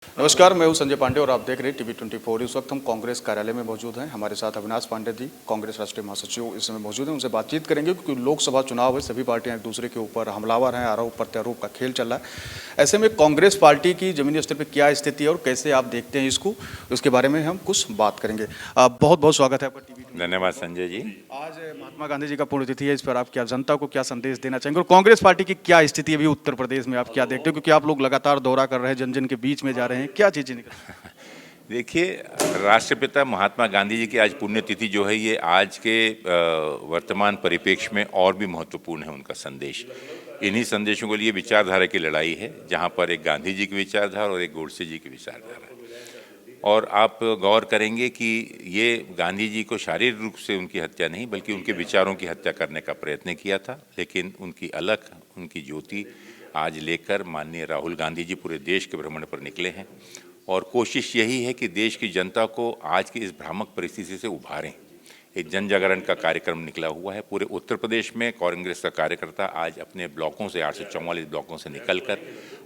नमस्कार, मैं हूं संजय पांडे और आप देख रहे हैं टीवी 24। इस वक्त हम कांग्रेस कार्यालय में मौजूद हैं। हमारे साथ अविनाश पांडे जी, कांग्रेस राष्ट्रीय महासचिव इस समय मौजूद हैं। उनसे बातचीत करेंगे क्योंकि लोकसभा चुनाव है, सभी पार्टियां एक दूसरे के ऊपर हमलावर हैं, आरोप प्रत्यारोप का खेल चल रहा है। ऐसे में कांग्रेस पार्टी की जमीनी स्तर पर क्या स्थिति है और कैसे आप देखते हैं इसको, उसके बारे में हम कुछ बात करेंगे। बहुत बहुत स्वागत है आपका टीवी। धन्यवाद संजय जी। आज महात्मा गांधी जी का पुण्यतिथि है, इस पर आप क्या जनता को क्या संदेश देना चाहेंगे और कांग्रेस पार्टी की क्या स्थिति है अभी उत्तर प्रदेश में, आप क्या देखते हो? क्योंकि आप लोग लगातार दौरा कर रहे हैं, जन जन के बीच में जा रहे हैं, क्या चीजें निकल? देखिए, राष्ट्रपिता महात्मा गांधी जी की आज पुण्यतिथि जो है, ये आज के वर्तमान परिप्रेक्ष्य में और भी महत्वपूर्ण है उनका संदेश। इन्हीं संदेशों के लिए विचारधारा की लड़ाई है, जहाँ पर एक गांधी जी की विचारधारा और एक गोडसे जी की विचारधारा। और आप गौर करेंगे कि ये गांधी जी को शारीरिक रूप से उनकी हत्या नहीं बल्कि उनके विचारों की हत्या करने का प्रयत्न किया था, लेकिन उनकी अलख, उनकी ज्योति आज लेकर माननीय राहुल गांधी जी पूरे देश के भ्रमण पर निकले हैं। और कोशिश यही है कि देश की जनता को आज की इस भ्रामक परिस्थिति से उभारें। एक जन जागरण का कार्यक्रम निकला हुआ है। पूरे उत्तर प्रदेश में कांग्रेस का कार्यकर्ता आज अपने ब्लॉकों से 844 ब्लॉकों से निकलकर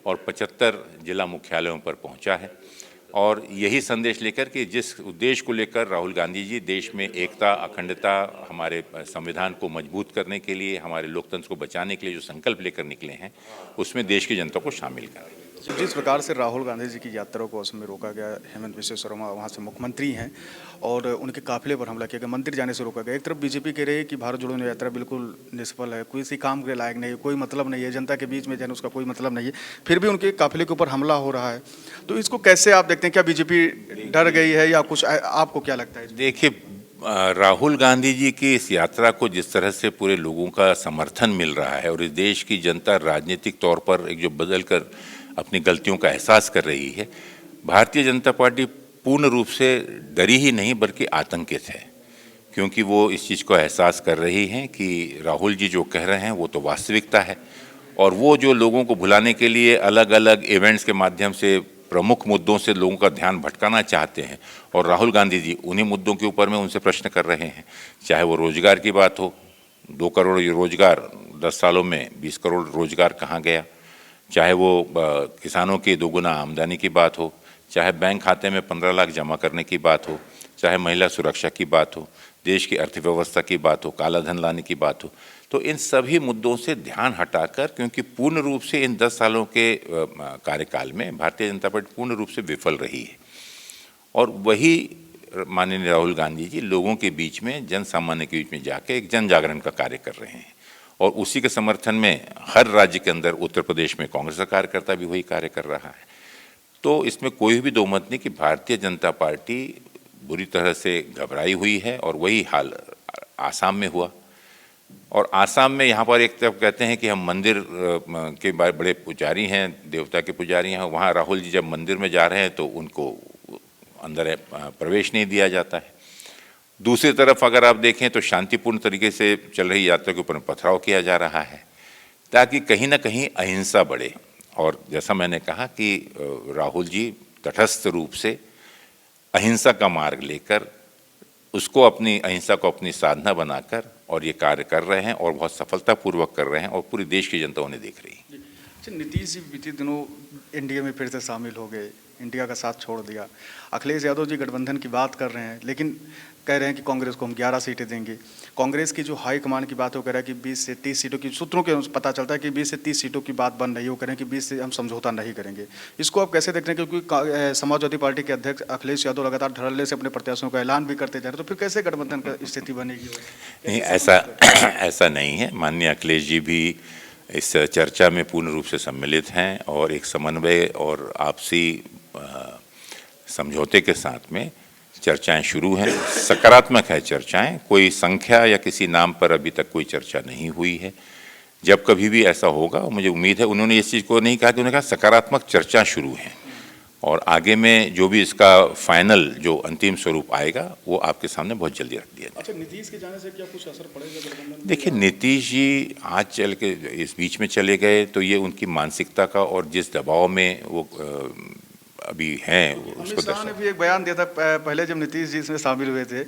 और 75 जिला मुख्यालयों पर पहुंचा है, और यही संदेश लेकर कि जिस उद्देश्य को लेकर राहुल गांधी जी देश में एकता, अखंडता, हमारे संविधान को मजबूत करने के लिए, हमारे लोकतंत्र को बचाने के लिए जो संकल्प लेकर निकले हैं, उसमें देश की जनता को शामिल करें। जिस प्रकार से राहुल गांधी जी की यात्रा को असम में रोका गया, हेमंत बिस्वा शर्मा वहाँ से मुख्यमंत्री हैं और उनके काफिले पर हमला किया गया, मंदिर जाने से रोका गया। एक तरफ बीजेपी कह रही है कि भारत जोड़ो यात्रा बिल्कुल निष्फल है, किसी काम के लायक नहीं है, कोई मतलब नहीं है, जनता के बीच में जाने उसका कोई मतलब नहीं है, फिर भी उनके काफिले के ऊपर हमला हो रहा है। तो इसको कैसे आप देखते हैं? क्या बीजेपी डर गई है या कुछ, आपको क्या लगता है? देखिए, राहुल गांधी जी की इस यात्रा को जिस तरह से पूरे लोगों का समर्थन मिल रहा है और इस देश की जनता राजनीतिक तौर पर एक जो बदल कर अपनी गलतियों का एहसास कर रही है, भारतीय जनता पार्टी पूर्ण रूप से डरी ही नहीं बल्कि आतंकित है, क्योंकि वो इस चीज़ को एहसास कर रही हैं कि राहुल जी जो कह रहे हैं वो तो वास्तविकता है, और वो जो लोगों को भुलाने के लिए अलग अलग इवेंट्स के माध्यम से प्रमुख मुद्दों से लोगों का ध्यान भटकाना चाहते हैं, और राहुल गांधी जी उन्हीं मुद्दों के ऊपर में उनसे प्रश्न कर रहे हैं। चाहे वो रोजगार की बात हो, 2 करोड़ रोजगार 10 सालों में 20 करोड़ रोजगार कहाँ गया, चाहे वो किसानों की दोगुना आमदनी की बात हो, चाहे बैंक खाते में 15 लाख जमा करने की बात हो, चाहे महिला सुरक्षा की बात हो, देश की अर्थव्यवस्था की बात हो, काला धन लाने की बात हो, तो इन सभी मुद्दों से ध्यान हटाकर, क्योंकि पूर्ण रूप से इन 10 सालों के कार्यकाल में भारतीय जनता पार्टी पूर्ण रूप से विफल रही है, और वही माननीय राहुल गांधी जी लोगों के बीच में, जन सामान्य के बीच में जाके एक जन जागरण का कार्य कर रहे हैं, और उसी के समर्थन में हर राज्य के अंदर उत्तर प्रदेश में कांग्रेस का कार्यकर्ता भी वही कार्य कर रहा है। तो इसमें कोई भी दो मत नहीं कि भारतीय जनता पार्टी बुरी तरह से घबराई हुई है, और वही हाल आसाम में हुआ। और आसाम में यहाँ पर एक तरफ कहते हैं कि हम मंदिर के बड़े पुजारी हैं, देवता के पुजारी हैं, वहाँ राहुल जी जब मंदिर में जा रहे हैं तो उनको अंदर प्रवेश नहीं दिया जाता है। दूसरी तरफ अगर आप देखें तो शांतिपूर्ण तरीके से चल रही यात्रा के ऊपर पथराव किया जा रहा है, ताकि कहीं ना कहीं अहिंसा बढ़े। और जैसा मैंने कहा कि राहुल जी तटस्थ रूप से अहिंसा का मार्ग लेकर, उसको अपनी अहिंसा को अपनी साधना बनाकर और ये कार्य कर रहे हैं, और बहुत सफलतापूर्वक कर रहे हैं, और पूरी देश की जनता उन्हें देख रही है। अच्छा, नीतीश जी बीते दिनों एनडीए में फिर से शामिल हो गए, इंडिया का साथ छोड़ दिया। अखिलेश यादव जी गठबंधन की बात कर रहे हैं, लेकिन कह रहे हैं कि कांग्रेस को हम 11 सीटें देंगे। कांग्रेस की जो हाईकमान की बात है वो कह रहा है कि 20 से 30 सीटों की, सूत्रों के पता चलता है कि 20 से 30 सीटों की बात बन रही है, वो कह रहे हैं कि 20 से हम समझौता नहीं करेंगे। इसको आप कैसे देखते हैं? क्योंकि समाजवादी पार्टी के अध्यक्ष अखिलेश यादव लगातार धड़ल्ले से अपने प्रत्याशियों का ऐलान भी करते जा रहे हैं, तो फिर कैसे गठबंधन की स्थिति बनेगी? नहीं, ऐसा नहीं है। माननीय अखिलेश जी भी इस चर्चा में पूर्ण रूप से सम्मिलित हैं, और एक समन्वय और आपसी समझौते के साथ में चर्चाएं शुरू हैं। सकारात्मक है चर्चाएं, कोई संख्या या किसी नाम पर अभी तक कोई चर्चा नहीं हुई है। जब कभी भी ऐसा होगा, मुझे उम्मीद है, उन्होंने इस चीज़ को नहीं कहा कि उन्होंने कहा सकारात्मक चर्चा शुरू है, और आगे में जो भी इसका फाइनल जो अंतिम स्वरूप आएगा वो आपके सामने बहुत जल्दी रख दिया जाएगा। अच्छा, नीतीश के जाने से क्या कुछ असर पड़ेगा? देखिए, नीतीश जी आज चल के इस बीच में चले गए तो ये उनकी मानसिकता का, और जिस दबाव में वो अभी हैं अमित उसको शाह ने दर्शा। भी एक बयान दिया था पहले जब नीतीश जी इसमें शामिल हुए थे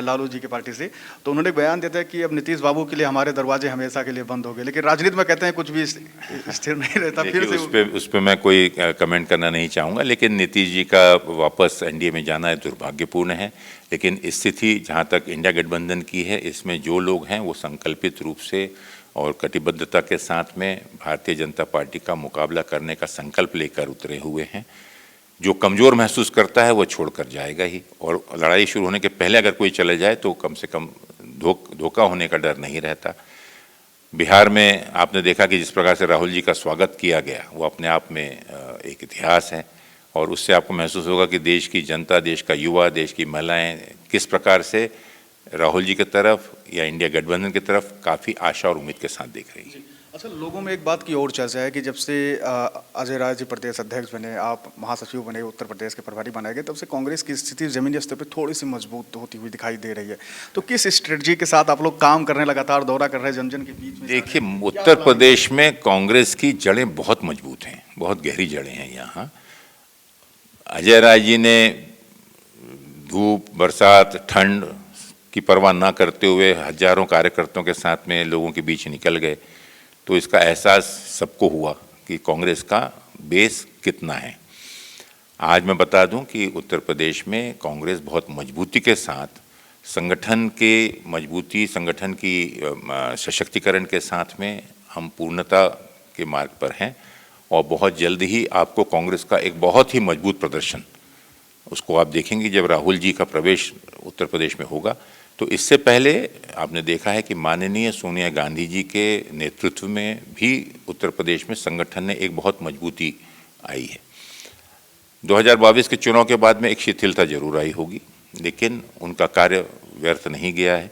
लालू जी की पार्टी से, तो उन्होंने एक बयान दिया था कि अब नीतीश बाबू के लिए हमारे दरवाजे हमेशा के लिए बंद हो गए। लेकिन राजनीति में कहते हैं कुछ भी स्थिर नहीं रहता। फिर देखिए से उस पे मैं कोई कमेंट करना नहीं चाहूँगा, लेकिन नीतीश जी का वापस एनडीए में जाना है दुर्भाग्यपूर्ण है। लेकिन स्थिति जहाँ तक इंडिया गठबंधन की है, इसमें जो लोग हैं वो संकल्पित रूप से और कटिबद्धता के साथ में भारतीय जनता पार्टी का मुकाबला करने का संकल्प लेकर उतरे हुए हैं। जो कमज़ोर महसूस करता है वो छोड़कर जाएगा ही, और लड़ाई शुरू होने के पहले अगर कोई चले जाए तो कम से कम धोखा होने का डर नहीं रहता। बिहार में आपने देखा कि जिस प्रकार से राहुल जी का स्वागत किया गया वो अपने आप में एक इतिहास है, और उससे आपको महसूस होगा कि देश की जनता, देश का युवा, देश की महिलाएं किस प्रकार से राहुल जी की तरफ या इंडिया गठबंधन की तरफ काफ़ी आशा और उम्मीद के साथ देख रही है। अच्छा, लोगों में एक बात की और चर्चा है कि जब से अजय राय जी प्रदेश अध्यक्ष बने, आप महासचिव बने, उत्तर प्रदेश के प्रभारी बनाए गए, तब से कांग्रेस की स्थिति जमीनी स्तर पर थोड़ी सी मजबूत होती हुई दिखाई दे रही है। तो किस स्ट्रेटजी के साथ आप लोग काम कर रहे हैं, लगातार दौरा कर रहे हैं जन जन के बीच में? देखिए, उत्तर प्रदेश में कांग्रेस की जड़ें बहुत मजबूत हैं, बहुत गहरी जड़ें हैं यहाँ। अजय राय जी ने धूप, बरसात, ठंड की परवाह ना करते हुए हजारों कार्यकर्ताओं के साथ में लोगों के बीच निकल गए, तो इसका एहसास सबको हुआ कि कांग्रेस का बेस कितना है। आज मैं बता दूं कि उत्तर प्रदेश में कांग्रेस बहुत मजबूती के साथ संगठन के मजबूती, संगठन की सशक्तिकरण के साथ में हम पूर्णता के मार्ग पर हैं, और बहुत जल्द ही आपको कांग्रेस का एक बहुत ही मजबूत प्रदर्शन उसको आप देखेंगे जब राहुल जी का प्रवेश उत्तर प्रदेश में होगा। तो इससे पहले आपने देखा है कि माननीय सोनिया गांधी जी के नेतृत्व में भी उत्तर प्रदेश में संगठन ने एक बहुत मजबूती आई है। 2022 के चुनाव के बाद में एक शिथिलता जरूर आई होगी, लेकिन उनका कार्य व्यर्थ नहीं गया है।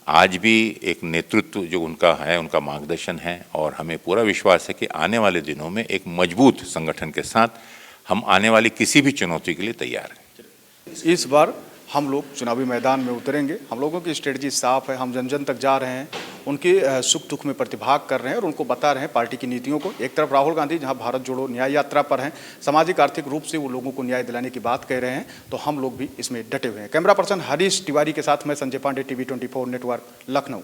आज भी एक नेतृत्व जो उनका है, उनका मार्गदर्शन है, और हमें पूरा विश्वास है कि आने वाले दिनों में एक मजबूत संगठन के साथ हम आने वाली किसी भी चुनौती के लिए तैयार हैं। इस बार हम लोग चुनावी मैदान में उतरेंगे। हम लोगों की स्ट्रेटजी साफ है, हम जन जन तक जा रहे हैं, उनके सुख दुख में प्रतिभाग कर रहे हैं और उनको बता रहे हैं पार्टी की नीतियों को। एक तरफ राहुल गांधी जहां भारत जोड़ो न्याय यात्रा पर हैं, सामाजिक आर्थिक रूप से वो लोगों को न्याय दिलाने की बात कह रहे हैं, तो हम लोग भी इसमें डटे हुए हैं। कैमरा पर्सन हरीश तिवारी के साथ मैं संजय पांडे, TV 24 नेटवर्क, लखनऊ।